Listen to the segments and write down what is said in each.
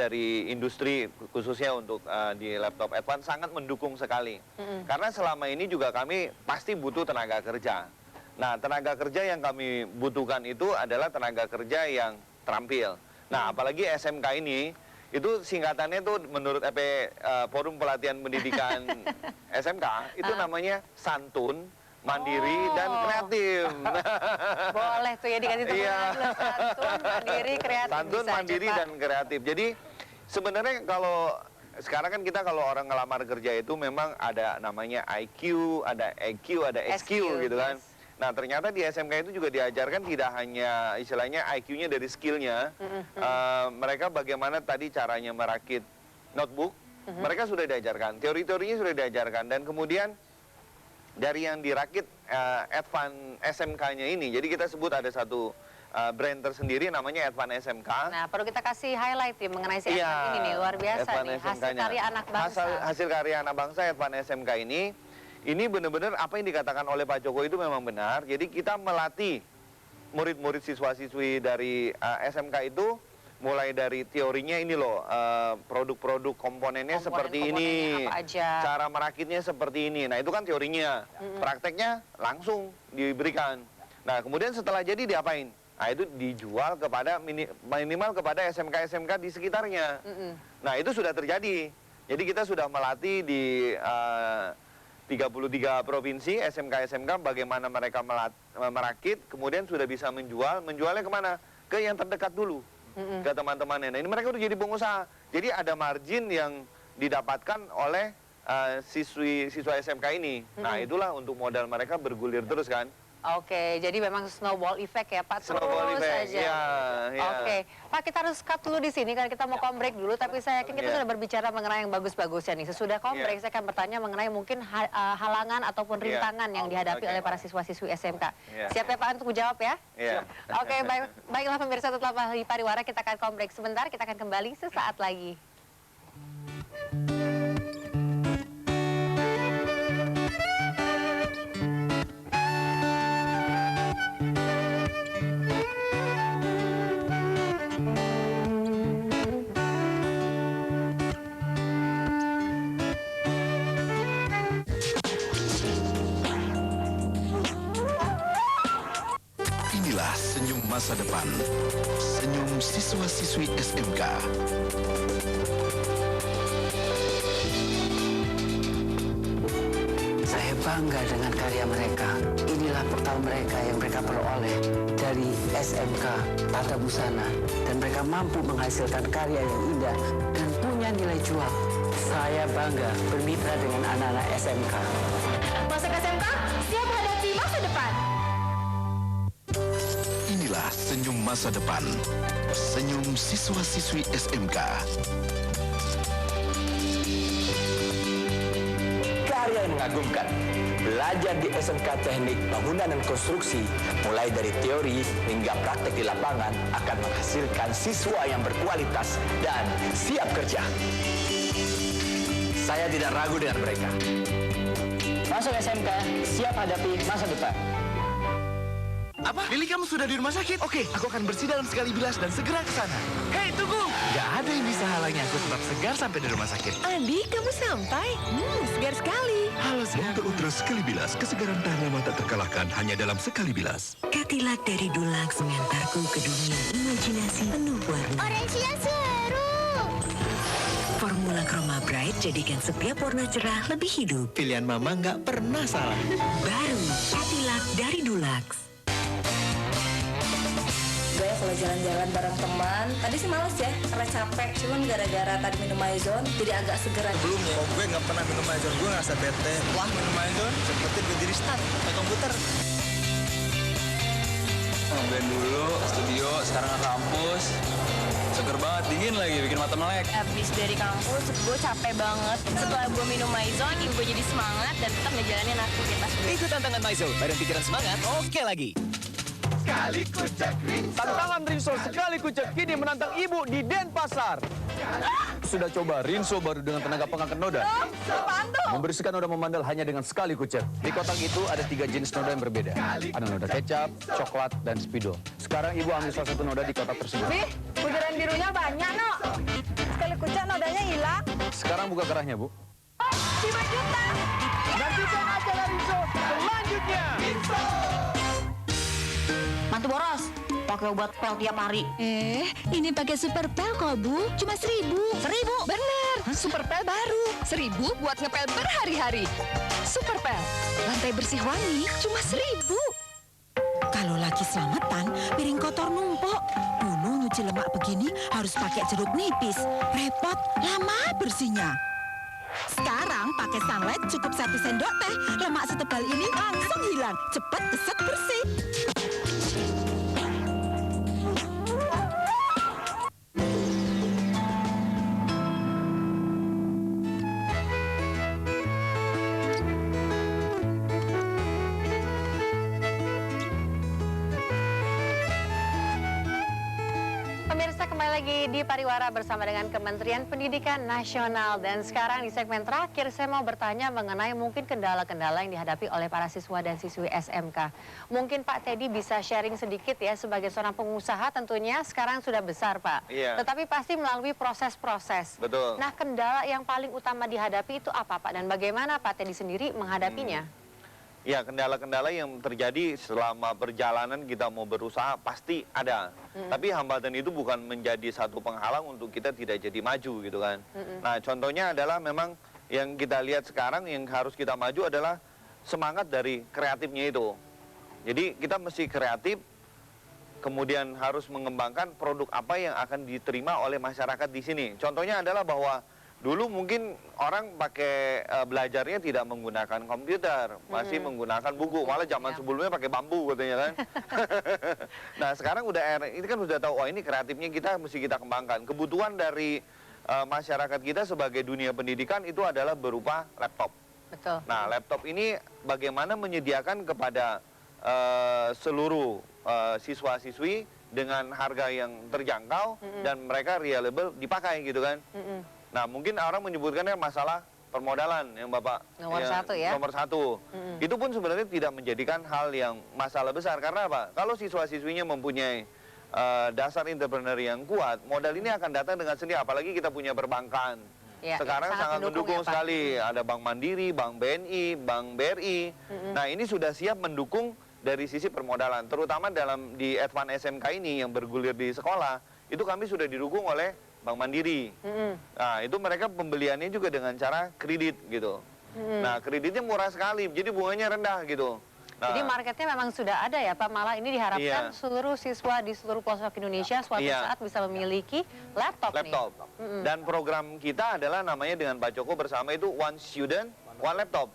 dari industri khususnya untuk di laptop advance sangat mendukung sekali. Karena selama ini juga kami pasti butuh tenaga kerja. Nah, tenaga kerja yang kami butuhkan itu adalah tenaga kerja yang terampil. Nah, apalagi SMK ini, itu singkatannya tuh menurut Forum Pelatihan Pendidikan SMK, itu namanya santun, mandiri, dan kreatif. Boleh tuh ya dikasih teman santun, mandiri, kreatif. Santun, mandiri, dan kreatif. Jadi sebenarnya kalau sekarang kan kita kalau orang ngelamar kerja itu memang ada namanya IQ, ada EQ, ada SQ gitu kan. Yes. Nah, ternyata di SMK itu juga diajarkan tidak hanya istilahnya IQ-nya dari skill-nya, mereka bagaimana tadi caranya merakit notebook, mereka sudah diajarkan, teori-teorinya sudah diajarkan, dan kemudian dari yang dirakit Advance SMK-nya ini, jadi kita sebut ada satu brand tersendiri namanya Advance SMK. Nah, perlu kita kasih highlight ya mengenai si Advance ini nih, luar biasa nih, hasil karya anak bangsa. Hasil karya anak bangsa Advance SMK ini benar-benar apa yang dikatakan oleh Pak Jokowi itu memang benar. Jadi kita melatih murid-murid siswa-siswi dari SMK itu mulai dari teorinya ini loh, produk-produk komponennya seperti ini, apa aja, cara merakitnya seperti ini. Nah, itu kan teorinya. Prakteknya langsung diberikan. Nah, kemudian setelah jadi diapain? Nah, itu dijual kepada minimal kepada SMK-SMK di sekitarnya. Nah, itu sudah terjadi. Jadi kita sudah melatih di 33 provinsi SMK-SMK bagaimana mereka merakit, kemudian sudah bisa menjualnya kemana? Ke yang terdekat dulu, ke teman-temannya. Nah, ini mereka udah jadi pengusaha. Jadi ada margin yang didapatkan oleh siswa SMK ini. Nah, itulah untuk modal mereka bergulir terus kan. Oke, jadi memang snowball effect ya Pak, Snowball terus effect, aja. Ya. Oke, Pak, kita harus cut dulu di sini karena kita mau break dulu, tapi saya yakin kita sudah berbicara mengenai yang bagus-bagusnya nih. Sesudah break saya akan bertanya mengenai mungkin halangan ataupun rintangan yang dihadapi oleh para siswa-siswi SMK. Siap ya Pak untuk menjawab ya? Oke, baiklah pemirsa, setelah pariwara kita akan break sebentar, kita akan kembali sesaat lagi. Inilah senyum masa depan, senyum siswa-siswi SMK. Saya bangga dengan karya mereka. Inilah bekal mereka yang mereka peroleh dari SMK Tata Busana. Dan mereka mampu menghasilkan karya yang indah dan punya nilai jual. Saya bangga bermitra dengan anak-anak SMK. Masuk SMK, siap hadapi masa depan. Inilah senyum masa depan, senyum siswa-siswi SMK. Karya yang mengagumkan. Belajar di SMK Teknik Bangunan dan Konstruksi, mulai dari teori hingga praktek di lapangan, akan menghasilkan siswa yang berkualitas dan siap kerja. Saya tidak ragu dengan mereka. Masuk SMK, siap hadapi masa depan. Apa? Lili, kamu sudah di rumah sakit? Oke, aku akan bersih dalam sekali bilas dan segera ke sana. Hei, tunggu! Gak ada yang bisa halangi aku tetap segar sampai di rumah sakit. Andi, kamu sampai? Segar sekali. Halo, Monto Ultra sekali bilas, kesegaran tahan lama tak terkalahkan hanya dalam sekali bilas. Katilat dari Dulux mengantarku ke dunia imajinasi penuh warna. Orange-nya seru. Formula Chroma Bright jadikan setiap warna cerah lebih hidup. Pilihan mama nggak pernah salah. Baru Katilat dari Dulux. Gue kalau jalan-jalan bareng teman, tadi sih males ya, karena capek. Cuman gara-gara tadi minum Maison, jadi agak segeran. Sebelumnya, gue nggak pernah minum Maison, gue ngerasa bete. Wah, minum Maison, seperti berdiri start, kayak komputer. Ngeband dulu, studio, sekarang ke kampus. Seger banget, dingin lagi, bikin mata melek. Habis dari kampus, gue capek banget. Setelah gue minum Maison, gue jadi semangat dan tetap ngejalanin aktivitas gue. Ikut tantangan Maison, badan pikiran semangat, oke lagi. Sekali kucek Rinso. Tantangan Rinso sekali kucek kini menantang ibu di Denpasar. Sudah coba Rinso baru dengan tenaga pengangkat noda? Membersihkan noda memandal hanya dengan sekali kucek. Di kotak itu ada 3 jenis noda yang berbeda. Ada noda kecap, coklat, dan spidol. Sekarang ibu ambil salah satu noda di kotak tersebut. Nih, butiran birunya banyak, no. Sekarang buka kerahnya, Bu. 5 juta. Nantikan acara Rinso selanjutnya. Mantu boros, pakai obat pel tiap hari. Ini pakai Super Pel kok, Bu. Cuma 1.000. 1.000? Bener. Super Pel baru. 1.000 buat ngepel berhari-hari. Super Pel. Lantai bersih wangi cuma 1.000. Kalau lagi selamatan, piring kotor numpuk. Dulu nyuci lemak begini harus pakai jeruk nipis. Repot, lama bersihnya. Sekarang pakai Sunlight cukup 1 sendok teh. Lemak setebal ini langsung hilang. Cepat, keset, bersih. Pemirsa, kembali lagi di Pariwara bersama dengan Kementerian Pendidikan Nasional. Dan sekarang di segmen terakhir saya mau bertanya mengenai mungkin kendala-kendala yang dihadapi oleh para siswa dan siswi SMK. Mungkin Pak Teddy bisa sharing sedikit ya, sebagai seorang pengusaha tentunya sekarang sudah besar Pak. Iya. Tetapi pasti melalui proses-proses. Betul. Nah, kendala yang paling utama dihadapi itu apa Pak? Dan bagaimana Pak Teddy sendiri menghadapinya? Ya, kendala-kendala yang terjadi selama perjalanan kita mau berusaha pasti ada. Tapi hambatan itu bukan menjadi satu penghalang untuk kita tidak jadi maju gitu kan. Nah, contohnya adalah memang yang kita lihat sekarang yang harus kita maju adalah semangat dari kreatifnya itu. Jadi kita mesti kreatif, kemudian harus mengembangkan produk apa yang akan diterima oleh masyarakat di sini. Contohnya adalah bahwa dulu mungkin orang pakai belajarnya tidak menggunakan komputer, masih menggunakan buku. Malah zaman sebelumnya pakai bambu katanya kan. Nah sekarang udah ini kan sudah tahu, oh ini kreatifnya kita mesti kita kembangkan. Kebutuhan dari masyarakat kita sebagai dunia pendidikan itu adalah berupa laptop. Betul. Nah laptop ini bagaimana menyediakan kepada seluruh siswa-siswi dengan harga yang terjangkau dan mereka reliable dipakai gitu kan. Nah, mungkin orang menyebutkannya masalah permodalan yang Bapak Nomor satu ya. Nomor satu. Itu pun sebenarnya tidak menjadikan hal yang masalah besar. Karena apa? Kalau siswa-siswinya mempunyai dasar entrepreneur yang kuat, modal ini akan datang dengan sendiri. Apalagi kita punya perbankan. Ya, Sekarang sangat mendukung ya, Pak. sekali. Ada Bank Mandiri, Bank BNI, Bank BRI. Nah, ini sudah siap mendukung dari sisi permodalan. Terutama di Advance SMK ini yang bergulir di sekolah, itu kami sudah didukung oleh Bank Mandiri. Nah, itu mereka pembeliannya juga dengan cara kredit gitu. Nah, kreditnya murah sekali, jadi bunganya rendah gitu. Nah, Jadi marketnya memang sudah ada ya Pak, malah ini diharapkan seluruh siswa di seluruh pelosok Indonesia suatu saat bisa memiliki laptop nih. Dan program kita adalah namanya dengan Pak Joko bersama itu One Student, One Laptop.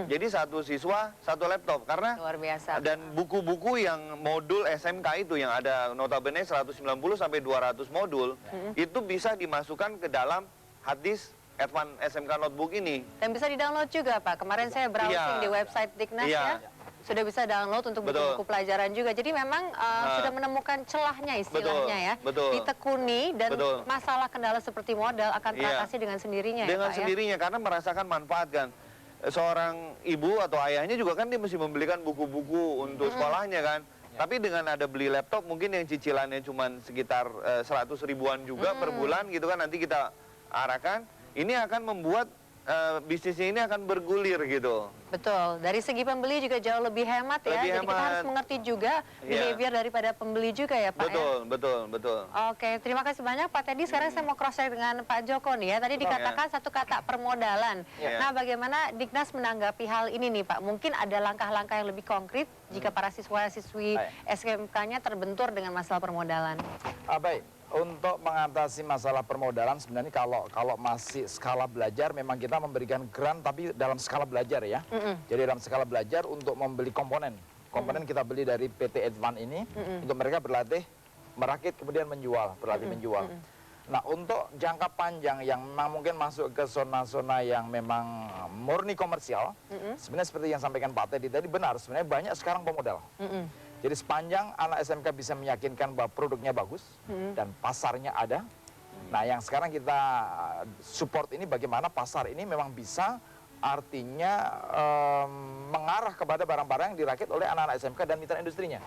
Jadi satu siswa, satu laptop. Karena Luar biasa. dan buku-buku yang modul SMK itu yang ada notabene 190 sampai 200 modul, itu bisa dimasukkan ke dalam hadis Advance SMK Notebook ini. Dan bisa di-download juga Pak. Kemarin saya browsing di website Diknas ya. Sudah bisa download untuk buku-buku pelajaran juga. Jadi memang sudah menemukan celahnya istilahnya ya. Ditekuni dan masalah kendala seperti modal akan teratasi dengan sendirinya ya Pak. Dengan sendirinya karena merasakan manfaat kan. Seorang ibu atau ayahnya juga kan dia mesti membelikan buku-buku untuk sekolahnya kan. Tapi dengan ada beli laptop mungkin yang cicilannya cuma sekitar 100 ribuan juga per bulan gitu kan, nanti kita arahkan. Ini akan membuat bisnisnya ini akan bergulir gitu. Betul, dari segi pembeli juga jauh lebih hemat ya. Jadi kita harus mengerti juga behavior daripada pembeli juga ya Pak. Betul. Oke, terima kasih banyak Pak Teddy. Sekarang saya mau cross check dengan Pak Joko nih ya. Tadi dikatakan satu kata permodalan. Nah, bagaimana Diknas menanggapi hal ini nih Pak? Mungkin ada langkah-langkah yang lebih konkret jika para siswa-siswi SMK-nya terbentur dengan masalah permodalan. Baik. Untuk mengatasi masalah permodalan sebenarnya kalau masih skala belajar memang kita memberikan grant tapi dalam skala belajar ya. Jadi dalam skala belajar untuk membeli komponen. Komponen kita beli dari PT Advance ini untuk mereka berlatih merakit kemudian menjual, berlatih menjual. Nah, untuk jangka panjang yang memang mungkin masuk ke zona-zona yang memang murni komersial, sebenarnya seperti yang sampaikan Pak Teddy tadi benar, sebenarnya banyak sekarang pemodal. Jadi sepanjang anak SMK bisa meyakinkan bahwa produknya bagus dan pasarnya ada. Nah, yang sekarang kita support ini bagaimana pasar ini memang bisa artinya mengarah kepada barang-barang yang dirakit oleh anak-anak SMK dan mitra industrinya.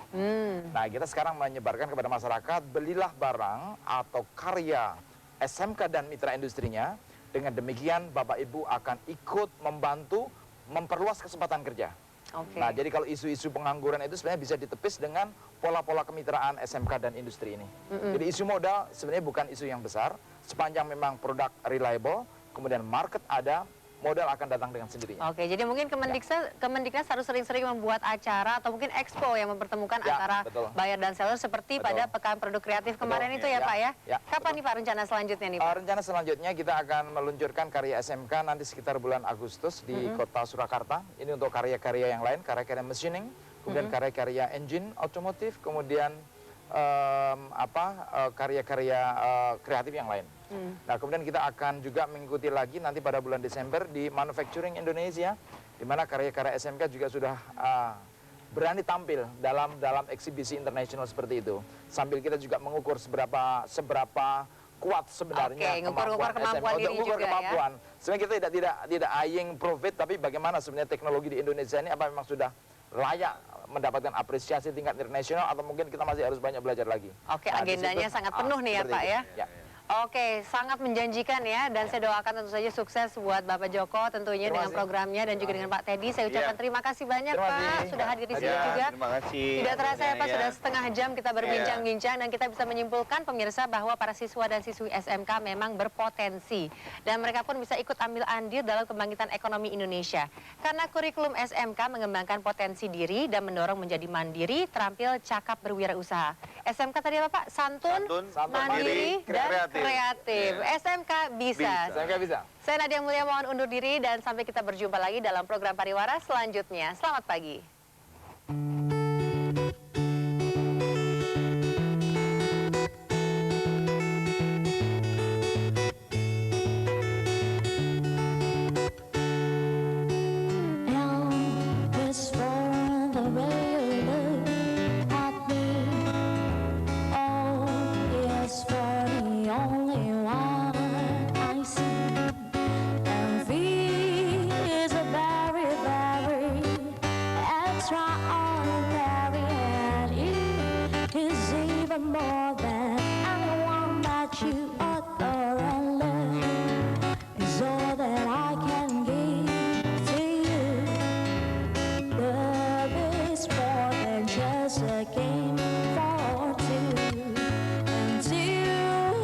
Nah, kita sekarang menyebarkan kepada masyarakat, belilah barang atau karya SMK dan mitra industrinya Dengan demikian Bapak Ibu akan ikut membantu memperluas kesempatan kerja. Nah, jadi kalau isu-isu pengangguran itu sebenarnya bisa ditepis dengan pola-pola kemitraan SMK dan industri ini. Jadi isu modal sebenarnya bukan isu yang besar, sepanjang memang produk reliable, kemudian market ada, modal akan datang dengan sendirinya. Oke, jadi mungkin Kemendiknas harus sering-sering membuat acara atau mungkin expo yang mempertemukan antara buyer dan seller seperti pada Pekan Produk Kreatif kemarin itu ya Pak ya? Kapan nih Pak rencana selanjutnya nih Pak? Rencana selanjutnya kita akan meluncurkan karya SMK nanti sekitar bulan Agustus di kota Surakarta. Ini untuk karya-karya yang lain, karya-karya machining, kemudian karya-karya engine otomotif, kemudian karya-karya kreatif yang lain. Nah, kemudian kita akan juga mengikuti lagi nanti pada bulan Desember di Manufacturing Indonesia, di mana karya-karya SMK juga sudah berani tampil dalam eksibisi internasional seperti itu. Sambil kita juga mengukur seberapa kuat sebenarnya kemampuan diri juga kemampuan. Sebenarnya kita tidak eyeing profit, tapi bagaimana sebenarnya teknologi di Indonesia ini apa memang sudah layak mendapatkan apresiasi tingkat internasional atau mungkin kita masih harus banyak belajar lagi. Oke, agendanya sangat penuh nih ya Pak ya. Oke, sangat menjanjikan ya, dan saya doakan tentu saja sukses buat Bapak Joko tentunya dengan programnya dan juga dengan Pak Teddy. Saya ucapkan terima kasih banyak Pak, sudah hadir di sini juga. Terima kasih. Tidak terasa ya Pak, sudah setengah jam kita berbincang-bincang dan kita bisa menyimpulkan pemirsa bahwa para siswa dan siswi SMK memang berpotensi dan mereka pun bisa ikut ambil andil dalam kebangkitan ekonomi Indonesia. Karena kurikulum SMK mengembangkan potensi diri dan mendorong menjadi mandiri, terampil, cakap, berwirausaha. SMK tadi apa Pak? Santun mandiri, dan kreatif. SMK bisa. SMK bisa. Saya Nadia Mulia mohon undur diri dan sampai kita berjumpa lagi dalam program Pariwara selanjutnya. Selamat pagi. More than anyone that you adore and love is all that I can give to you. Love is more than just a game for two. And two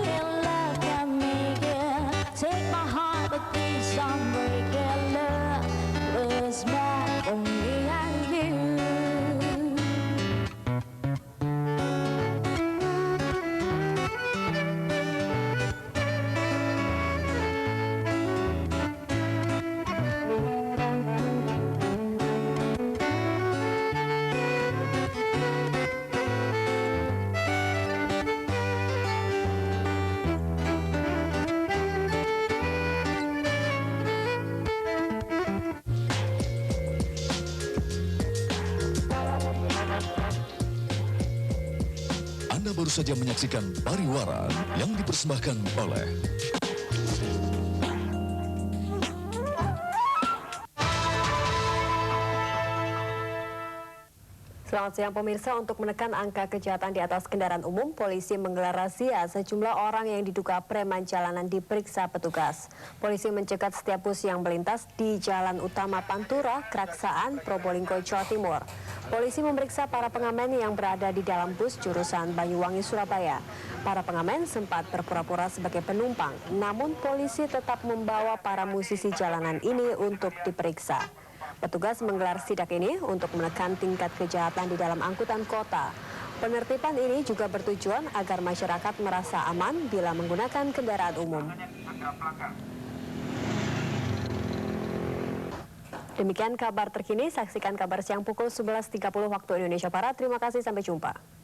in love can make it. Take my heart, but please don't break it. Love is more for me and you. Anda baru saja menyaksikan Pariwara yang dipersembahkan oleh Selamat siang pemirsa, untuk menekan angka kejahatan di atas kendaraan umum, polisi menggelar razia sejumlah orang yang diduga preman jalanan diperiksa petugas. Polisi mencegat setiap bus yang melintas di Jalan Utama Pantura, Kraksaan, Probolinggo, Jawa Timur. Polisi memeriksa para pengamen yang berada di dalam bus jurusan Banyuwangi, Surabaya. Para pengamen sempat berpura-pura sebagai penumpang, namun polisi tetap membawa para musisi jalanan ini untuk diperiksa. Petugas menggelar sidak ini untuk menekan tingkat kejahatan di dalam angkutan kota. Penertiban ini juga bertujuan agar masyarakat merasa aman bila menggunakan kendaraan umum. Demikian kabar terkini, saksikan kabar siang pukul 11.30 waktu Indonesia Barat. Terima kasih, sampai jumpa.